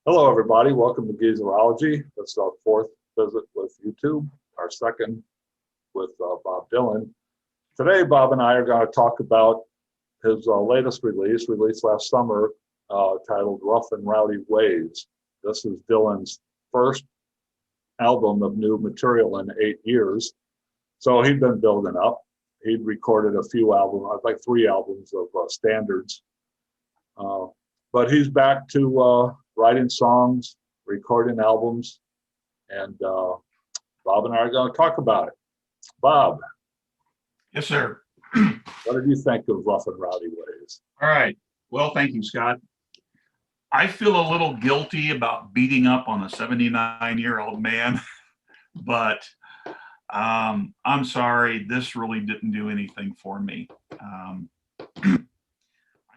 Hello, everybody. Welcome to Geezerology. This is our fourth visit with YouTube, our second with Bob Dylan. Today, Bob and I are going to talk about his latest release, released last summer, titled Rough and Rowdy Ways. This is Dylan's first album of new material in 8 years. So he'd been building up. He'd recorded a few albums, like 3 albums of standards. But he's back to writing songs, recording albums, and Bob and I are going to talk about it. Bob. Yes, sir. What did you think of Rough and Rowdy Ways? All right. Well, thank you, Scott. I feel a little guilty about beating up on a 79-year-old man, but I'm sorry, this really didn't do anything for me.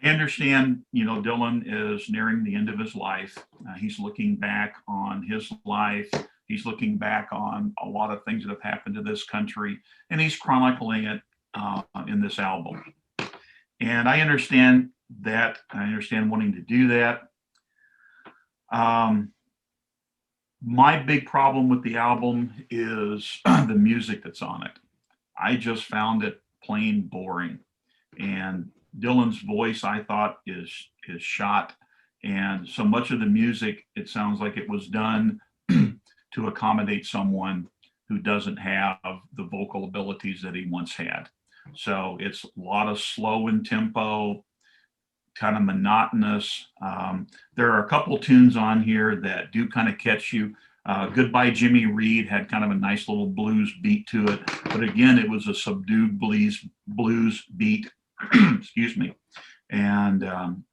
I understand, Dylan is nearing the end of his life. He's looking back on his life. He's looking back on a lot of things that have happened to this country, and he's chronicling it in this album. And I understand that. I understand wanting to do that. My big problem with the album is the music that's on it. I just found it plain boring. And Dylan's voice, I thought, is shot, and so much of the music, it sounds like it was done to accommodate someone who doesn't have the vocal abilities that he once had. So it's a lot of slow in tempo, kind of monotonous. There are a couple tunes on here that do kind of catch you. Goodbye Jimmy Reed had kind of a nice little blues beat to it, but again, it was a subdued blues beat. Excuse me. And and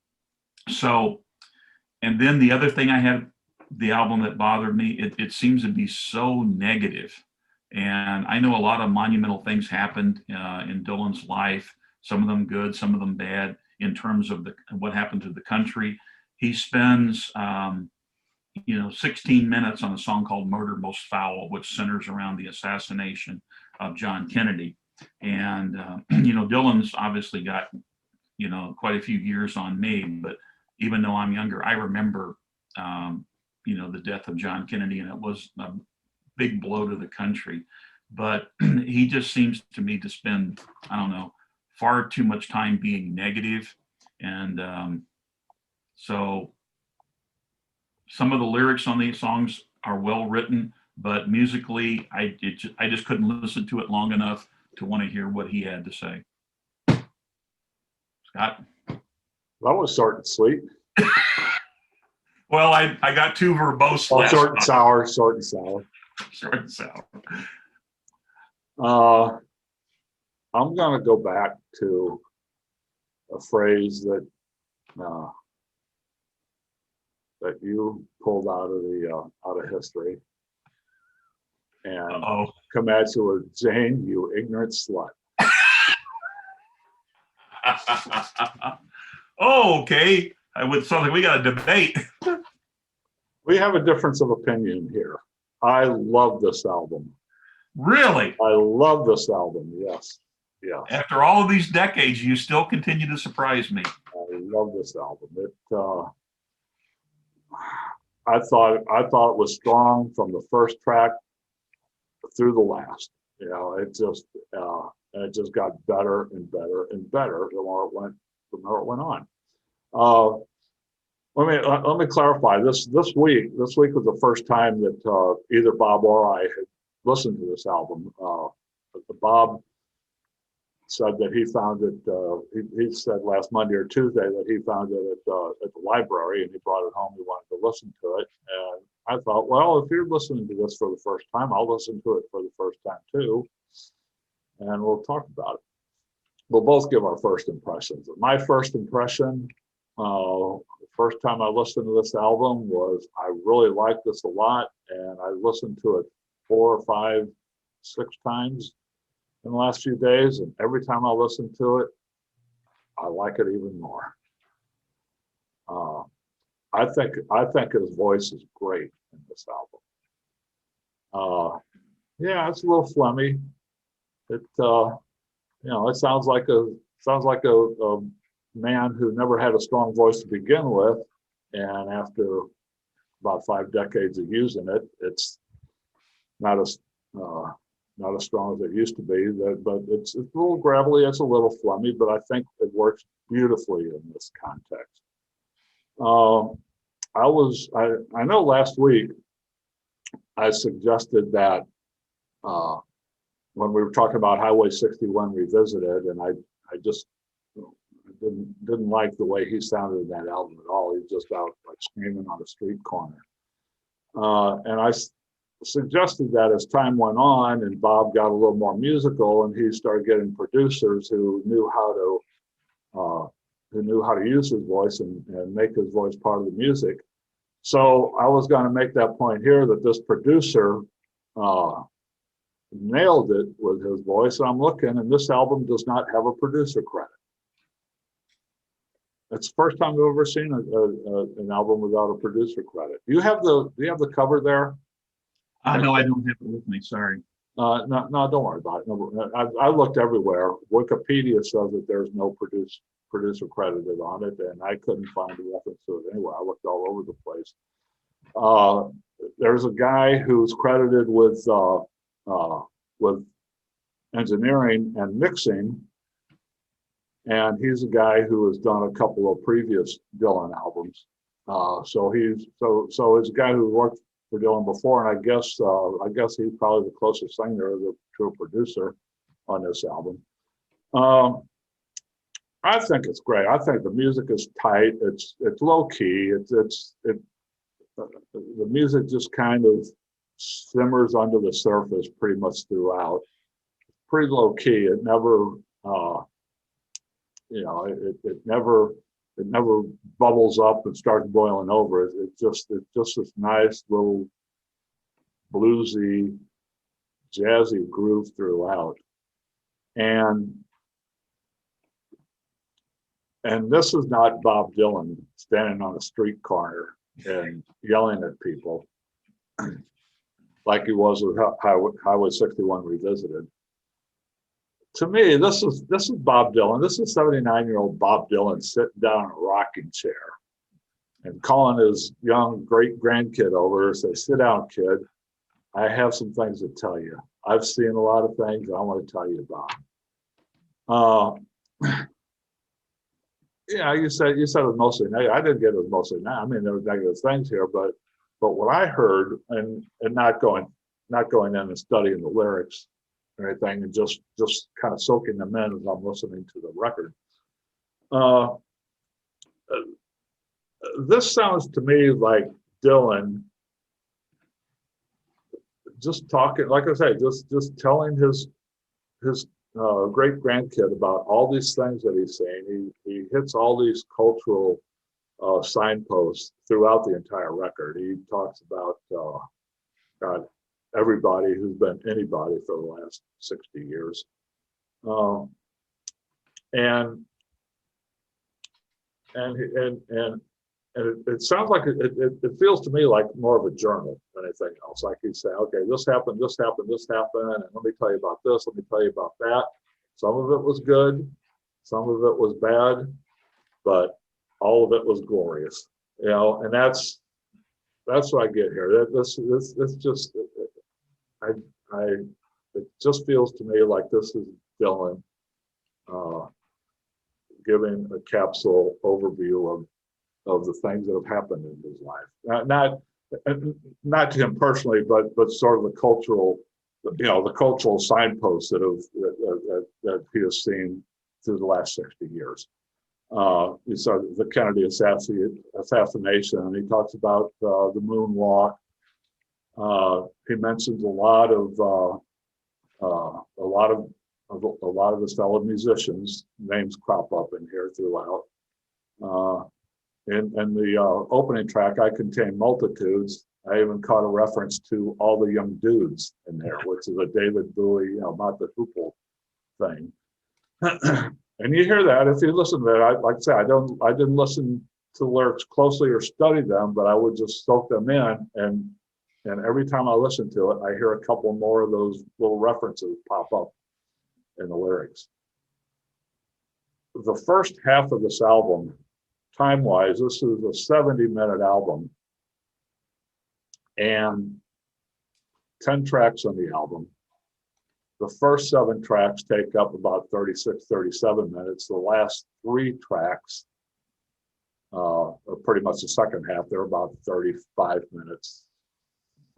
then the other thing I had, the album that bothered me, it seems to be so negative. And I know a lot of monumental things happened in Dylan's life, some of them good, some of them bad, in terms of what happened to the country. He spends 16 minutes on a song called Murder Most Foul, which centers around the assassination of John Kennedy. And Dylan's obviously got quite a few years on me, but even though I'm younger, I remember the death of John Kennedy, and it was a big blow to the country. But he just seems to me to spend, I don't know, far too much time being negative. And so some of the lyrics on these songs are well written, but musically, I just couldn't listen to it long enough to want to hear what he had to say. Scott? That was short and sweet. Well, I got 2 verbose left. Short and sour, short and sour. Short and sour. I'm going to go back to a phrase that that you pulled out of history, and come at you with, Jane, you ignorant slut. Oh, okay. I would something we got a debate. We have a difference of opinion here. I love this album. Really? I love this album. Yes. Yes. After all of these decades, you still continue to surprise me. I love this album. I thought it was strong from the first track through the last. It just got better and better and better the more it went on. Let me clarify this week. This week was the first time that either Bob or I had listened to this album. Bob said that he found it. He said last Monday or Tuesday that he found it at the library, and he brought it home. He wanted to listen to it, and I thought, well, if you're listening to this for the first time, I'll listen to it for the first time too, and we'll talk about it. We'll both give our first impressions. My first impression, the first time I listened to this album, was I really like this a lot, and I listened to it 4 or 5, 6 times in the last few days, and every time I listen to it, I like it even more. I think his voice is great in this album. Yeah, it's a little phlegmy. It sounds like a man who never had a strong voice to begin with, and after about 5 decades of using it. It's not as not as strong as it used to be, but it's a little gravelly, it's a little flummy, but I think it works beautifully in this context. I know last week I suggested that when we were talking about Highway 61 Revisited, and I just didn't like the way he sounded in that album at all. He was just out like screaming on a street corner. And I suggested that as time went on and Bob got a little more musical and he started getting producers who knew how to use his voice and make his voice part of the music. So I was going to make that point here that this producer nailed it with his voice. I'm looking, and this album does not have a producer credit. It's the first time I've ever seen an album without a producer credit. Do you have the cover there? No, I don't have it with me. Sorry. No, don't worry about it. No, I looked everywhere. Wikipedia says that there's no producer credited on it, and I couldn't find a reference to it anywhere. I looked all over the place. There's a guy who's credited with engineering and mixing, and he's a guy who has done a couple of previous Dylan albums. So he's a guy who worked for Dylan before, and I guess he's probably the closest singer to a producer on this album. I think it's great. I think the music is tight. It's low key. The music just kind of simmers under the surface pretty much throughout. Pretty low key. It never, it never bubbles up and starts boiling over. It's just this nice little bluesy, jazzy groove throughout. And this is not Bob Dylan standing on a street corner and yelling at people like he was with Highway 61 Revisited. To me, this is Bob Dylan. This is 79-year-old Bob Dylan sitting down in a rocking chair and calling his young great grandkid over and say, "Sit down, kid. I have some things to tell you. I've seen a lot of things I want to tell you about." Yeah, you said it was mostly negative. I didn't get it was mostly negative. I mean, there was negative things here, but what I heard, and not going in and studying the lyrics or anything, and just kind of soaking them in as I'm listening to the record. This sounds to me like Dylan just talking, like I say, just telling his great grandkid about all these things that he's saying. He hits all these cultural signposts throughout the entire record. He talks about God, everybody who's been anybody for the last 60 years. And it sounds like it feels to me like more of a journal than anything else. Like he's saying, okay, this happened, and let me tell you about this, let me tell you about that. Some of it was good, some of it was bad, but all of it was glorious. And that's what I get here. This just it just feels to me like this is Dylan giving a capsule overview of the things that have happened in his life. Not to him personally, but sort of the cultural signposts that he has seen through the last 60 years. You saw the Kennedy assassination, and he talks about the moonwalk. He mentions a lot of his fellow musicians. Names crop up in here throughout. In the opening track, "I Contain Multitudes," I even caught a reference to "All the Young Dudes" in there, which is a David Bowie, about the Hoople thing. And you hear that if you listen to that. Like I said, I didn't listen to the lyrics closely or study them, but I would just soak them in. And every time I listen to it, I hear a couple more of those little references pop up in the lyrics. The first half of this album, time-wise, this is a 70-minute album. and 10 tracks on the album. The first 7 tracks take up about 36, 37 minutes. The last 3 tracks are pretty much the second half. They're about 35 minutes,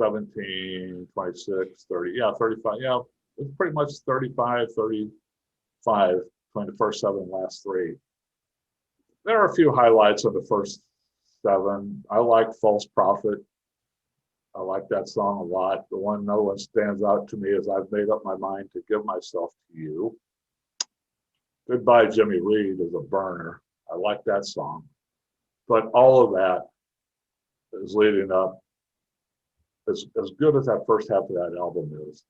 17, 26, 30, yeah, 35. Yeah, it's pretty much 35, 35 between the first 7 and last 3. There are a few highlights of the first 7. I like False Prophet. I like that song a lot. The one no one stands out to me is I've made up my mind to give myself to you. Goodbye, Jimmy Reed is a burner. I like that song. But all of that is leading up, as good as that first half of that album is,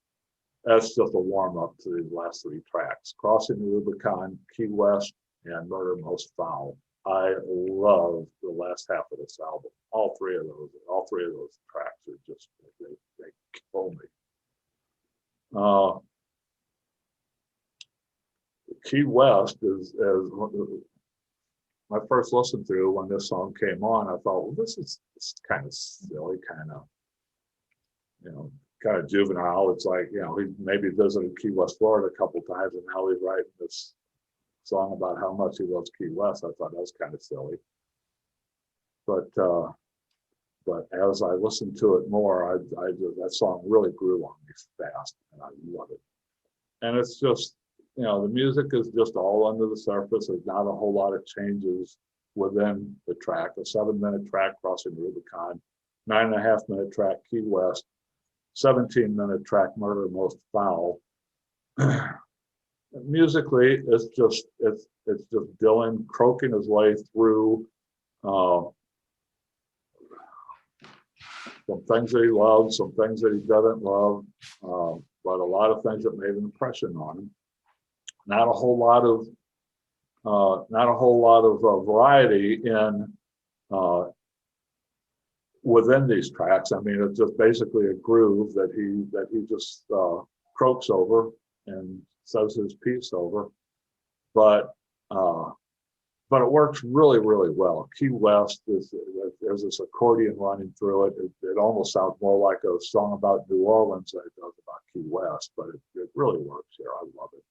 that's just a warm up to these last 3 tracks. Crossing the Rubicon, Key West, and Murder Most Foul. I love the last half of this album. All three of those tracks are just, they kill me. Key West is my first listen through when this song came on. I thought, well, this is kind of silly, kind of juvenile. It's like, he maybe visited Key West, Florida a couple times, and now he's writing this song about how much he loves Key West. I thought that was kind of silly. But as I listened to it more, that song really grew on me fast, and I love it. And it's just, the music is just all under the surface. There's not a whole lot of changes within the track. A 7-minute track, Crossing the Rubicon, 9.5-minute track, Key West, 17-minute track, Murder Most Foul. Musically, it's just Dylan croaking his way through some things that he loves, some things that he doesn't love, but a lot of things that made an impression on him. Not a whole lot of variety in within these tracks. I mean, it's just basically a groove that he just croaks over and says his piece over, but it works really, really well. Key West there's this accordion running through it. It almost sounds more like a song about New Orleans than it does about Key West, but it really works here. I love it.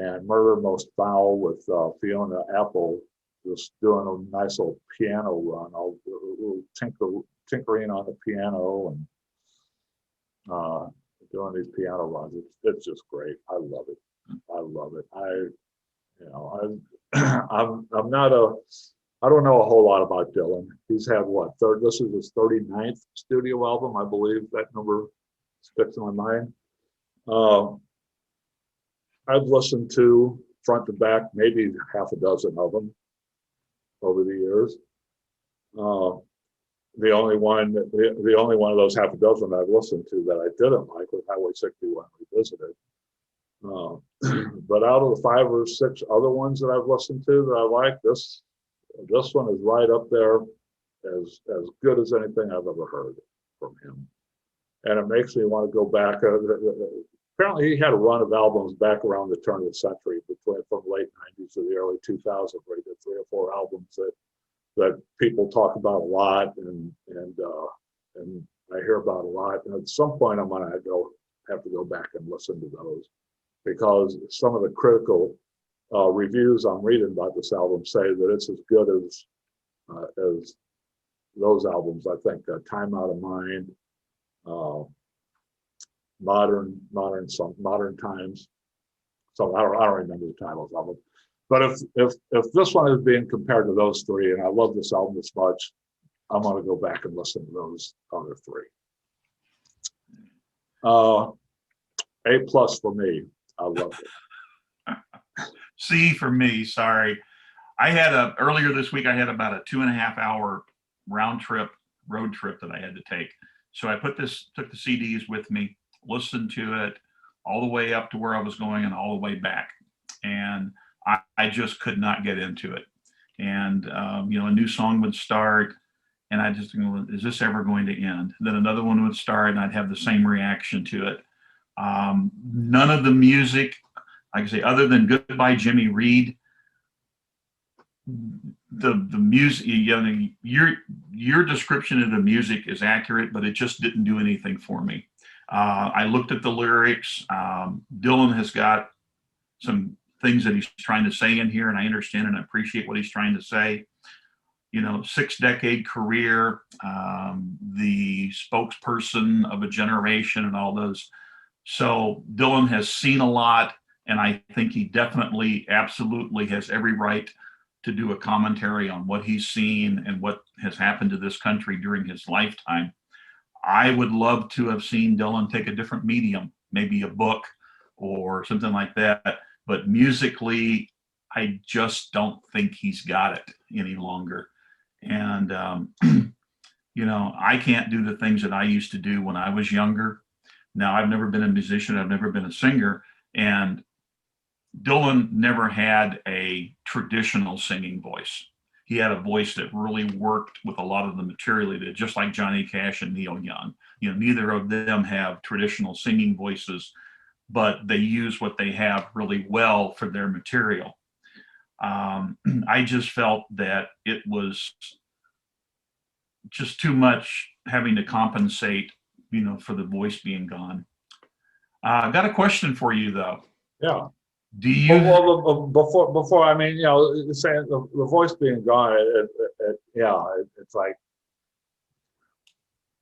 And Murder Most Foul with Fiona Apple just doing a nice little piano run, a little tinkering on the piano and doing these piano runs. It's just great. I love it. I love it. I don't know a whole lot about Dylan. He's had this is his 39th studio album. I believe that number sticks in my mind. I've listened to front to back maybe half a dozen of them over the years. The only one of those half a dozen I've listened to that I didn't like was Highway 61 Revisited. But out of the 5 or 6 other ones that I've listened to that I like, this one is right up there as good as anything I've ever heard from him. And it makes me want to go back. Apparently he had a run of albums back around the turn of the century, from the late 90s to the early 2000s, where he did 3 or 4 albums that people talk about a lot and I hear about a lot. And at some point I'm gonna have to go back and listen to those, because some of the critical reviews I'm reading about this album say that it's as good as those albums. I think Time Out of Mind, Modern Times. So I don't remember the titles of them. But if this one is being compared to those 3, and I love this album this much, I'm going to go back and listen to those other 3. A+ for me. I love it. C for me. Sorry, earlier this week I had about a 2.5-hour road trip that I had to take. So I took the CDs with me, listened to it all the way up to where I was going and all the way back, and I just could not get into it. And a new song would start, and I just go, is this ever going to end? And then another one would start, and I'd have the same reaction to it. None of the music, like I say, other than Goodbye Jimmy Reed, the music, your description of the music is accurate, but it just didn't do anything for me. I looked at the lyrics. Dylan has got some things that he's trying to say in here, and I understand and appreciate what he's trying to say. You know, 6-decade career, the spokesperson of a generation and all those. So Dylan has seen a lot, and I think he definitely, absolutely has every right to do a commentary on what he's seen and what has happened to this country during his lifetime. I would love to have seen Dylan take a different medium, maybe a book or something like that. But musically, I just don't think he's got it any longer. And, you know, I can't do the things that I used to do when I was younger. Now, I've never been a musician, I've never been a singer. And Dylan never had a traditional singing voice. He had a voice that really worked with a lot of the material he did, just like Johnny Cash and Neil Young. You know, neither of them have traditional singing voices, but they use what they have really well for their material. I just felt that it was just too much having to compensate, you know, for the voice being gone. I've got a question for you though. Yeah. Do you? Well, before, I mean, you know, saying the voice being gone, it's like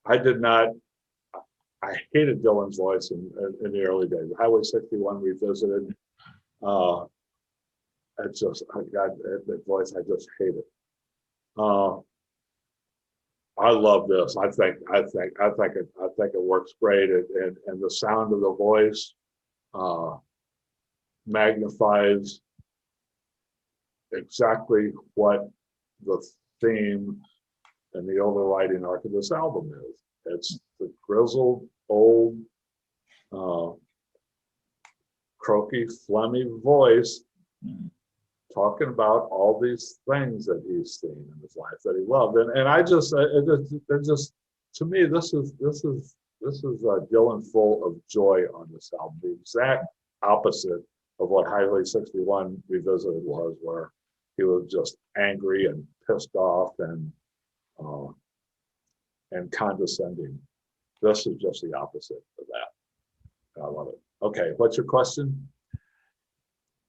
I did not. I hated Dylan's voice in the early days. Highway 61 Revisited. It's just, I got that voice. I just hate it. I love this. I think it works great, and the sound of the voice magnifies exactly what the theme and the overriding arc of this album is. It's the grizzled, old, croaky, phlegmy voice talking about all these things that he's seen in his life that he loved, and I just, it just to me, this is Dylan full of joy on this album, the exact opposite of what Highway 61 Revisited was, where he was just angry and pissed off and condescending. This is just the opposite of that. I love it. Okay, what's your question?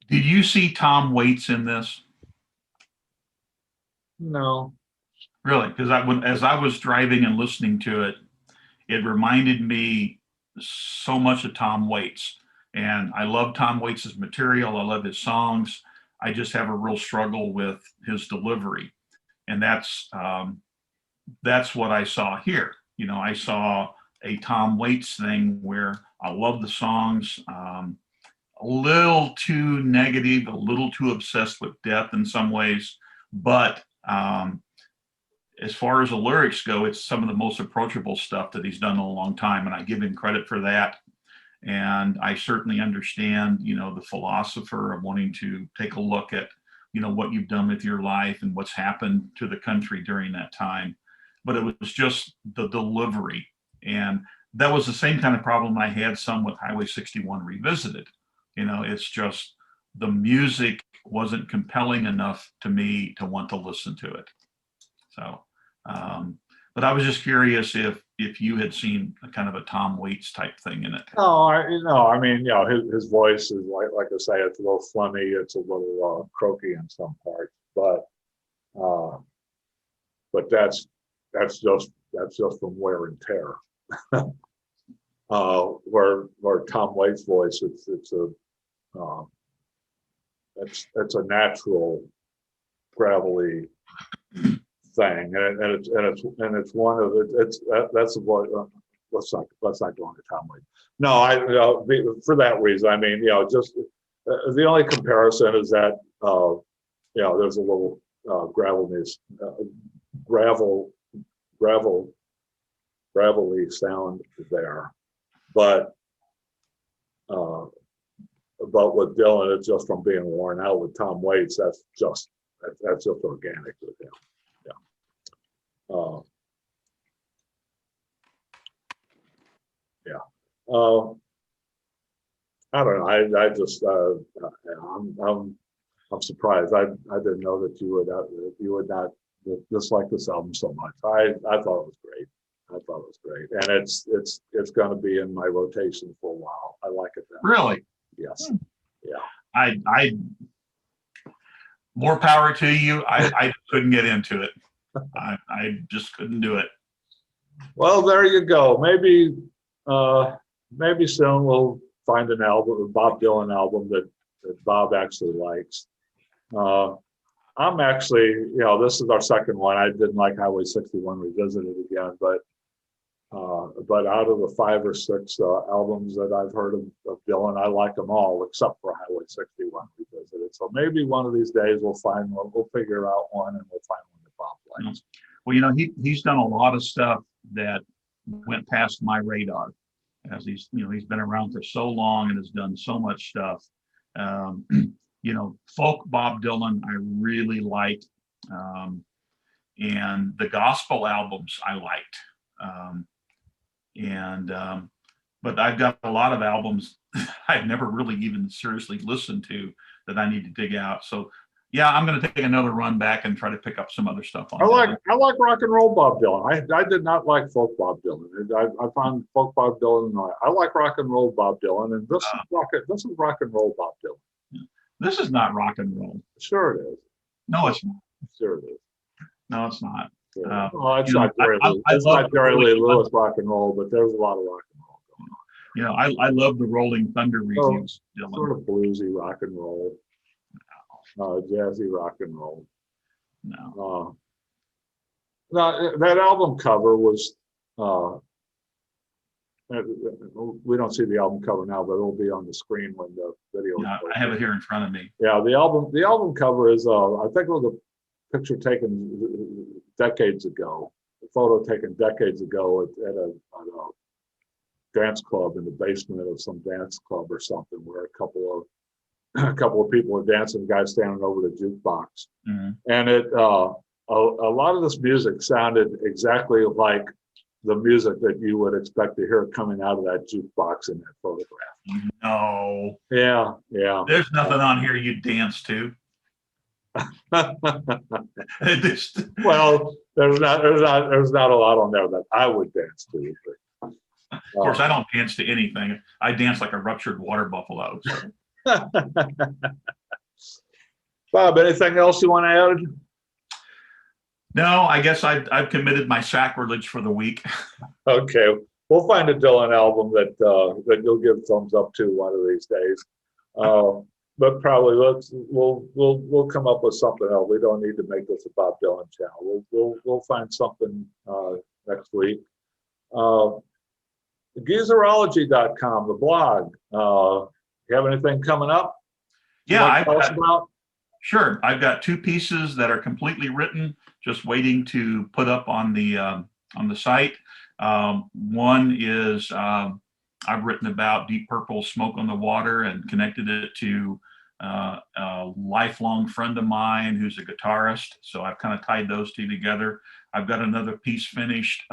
Did you see Tom Waits in this? No. Really? Because as I was driving and listening to it, it reminded me so much of Tom Waits. And I love Tom Waits' material. I love his songs. I just have a real struggle with his delivery. And that's what I saw here. You know, I saw a Tom Waits thing where I love the songs, a little too negative, a little too obsessed with death in some ways. But as far as the lyrics go, it's some of the most approachable stuff that he's done in a long time. And I give him credit for that. And I certainly understand, you know, the philosopher of wanting to take a look at, you know, what you've done with your life and what's happened to the country during that time. But it was just the delivery. And that was the same kind of problem I had some with Highway 61 Revisited. You know, it's just the music wasn't compelling enough to me to want to listen to it. So, but I was just curious if you had seen a kind of a Tom Waits type thing in it. No, I mean, you know, his voice is like I say, it's a little phlegmy, it's a little croaky in some parts, but that's just from wear and tear. Where Tom Waits' voice, it's a natural gravelly thing, and it's one of that's what let's not go into Tom Waits. No, for that reason. I mean, you know, just the only comparison is that you know, there's a little gravelly sound there, but with Dylan, it's just from being worn out. With Tom Waits, that's just organic with him. I don't know. I just I'm surprised. I didn't know that you would not just like this album so much. I thought it was great. I thought it was great, and it's going to be in my rotation for a while. I like it. Really? Yes. Yeah. I more power to you. I couldn't get into it. I just couldn't do it. Well, there you go. Maybe soon we'll find an album, a Bob Dylan album that Bob actually likes. I'm actually, this is our second one. I didn't like Highway 61 Revisited again, but out of the 5 or 6 albums that I've heard of Dylan, I like them all except for Highway 61 Revisited. So maybe one of these days we'll figure out one and we'll find one that Bob likes. Well, he's done a lot of stuff that went past my radar, as he's been around for so long and has done so much stuff. Folk Bob Dylan I really liked, and the gospel albums I liked, but I've got a lot of albums I've never really even seriously listened to that I need to dig out. So yeah, I'm going to take another run back and try to pick up some other stuff on I like rock and roll Bob Dylan. I did not like folk Bob Dylan. I found folk Bob Dylan. I like rock and roll Bob Dylan, and this is rock and roll Bob Dylan. This is not rock and roll. Sure it is. No, it's not. Sure it is. No, it's not. It's not Jerry Lee Lewis rock and roll, but there's a lot of rock and roll going on. I love the Rolling Thunder reviews. Sort of bluesy rock and roll. Jazzy rock and roll. No. That album cover was. We don't see the album cover now, but it'll be on the screen when the video. Yeah, I have it here in front of me. Yeah, the album cover is. I think it was a picture taken decades ago. A photo taken decades ago at a dance club in the basement of some dance club or something, where a couple of people are dancing, the guy standing over the jukebox. Mm-hmm. And a lot of this music sounded exactly like the music that you would expect to hear coming out of that jukebox in that photograph. No. Yeah. There's nothing on here you dance to. Well, there's not a lot on there that I would dance to. But, of course, I don't dance to anything. I dance like a ruptured water buffalo. So. Bob, anything else you want to add? No, I guess I've committed my sacrilege for the week. Okay, we'll find a Dylan album that you'll give thumbs up to one of these days. But probably we'll come up with something else. We don't need to make this a Bob Dylan channel. We'll find something next week. Geezerology.com, the blog. You have anything coming up? Yeah, sure. I've got 2 pieces that are completely written, just waiting to put up on the site. One is I've written about Deep Purple's Smoke on the Water and connected it to a lifelong friend of mine who's a guitarist. So I've kind of tied those 2 together. I've got another piece finished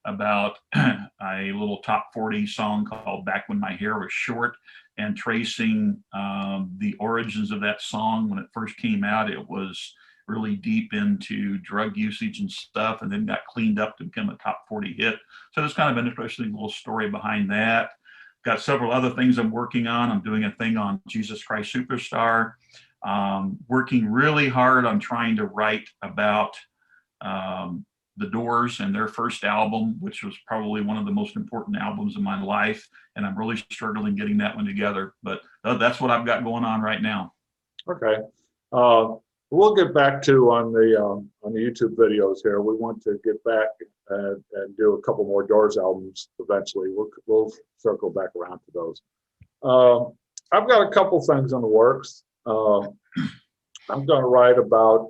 about a little top 40 song called Back When My Hair Was Short, and tracing the origins of that song. When it first came out, it was really deep into drug usage and stuff, and then got cleaned up to become a top 40 hit. So there's kind of an interesting little story behind that. Got several other things I'm working on. I'm doing a thing on Jesus Christ Superstar. Working really hard on trying to write about the Doors and their first album, which was probably one of the most important albums of my life. And I'm really struggling getting that one together. But that's what I've got going on right now. Okay. We'll get back to on the YouTube videos here. We want to get back and do a couple more Doors albums eventually. We'll circle back around to those. I've got a couple things in the works. I'm going to write about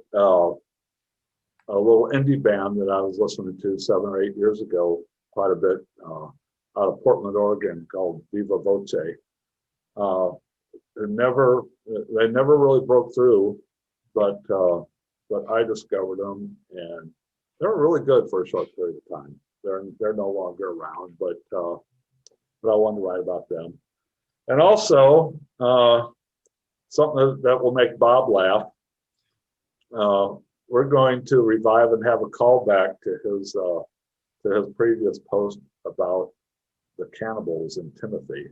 a little indie band that I was listening to 7 or 8 years ago, quite a bit, out of Portland, Oregon, called Viva Voce. They never really broke through, but I discovered them, and they were really good for a short period of time. They're no longer around, but I wanted to write about them, and also something that will make Bob laugh. to revive and have a callback to his previous post about the cannibals in Timothy.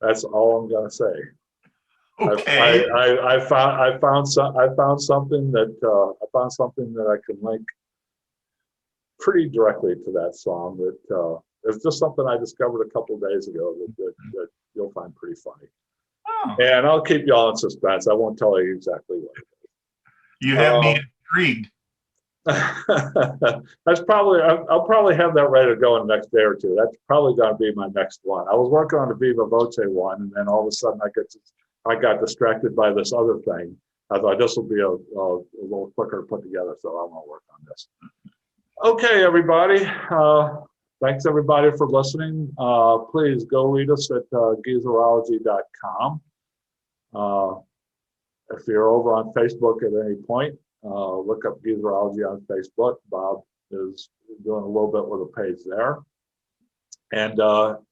That's all I'm gonna say. Okay. I found something that I can link pretty directly to that song. That it's just something I discovered a couple of days ago that you'll find pretty funny. Oh, And I'll keep you all in suspense. I won't tell you exactly what. you have me intrigued. That's probably, I'll probably have that ready to go in the next day or two. That's probably going to be my next one. I was working on the Viva Voce one, and then all of a sudden I got distracted by this other thing. I thought this will be a little quicker to put together, so I want to work on this. Okay, everybody. Thanks everybody for listening. Please go read us at geezerology.com. If you're over on Facebook at any point, look up Geezerology on Facebook. Bob is doing a little bit with a page there. And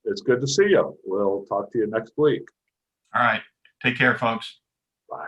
it's good to see you. We'll talk to you next week. All right. Take care, folks. Bye.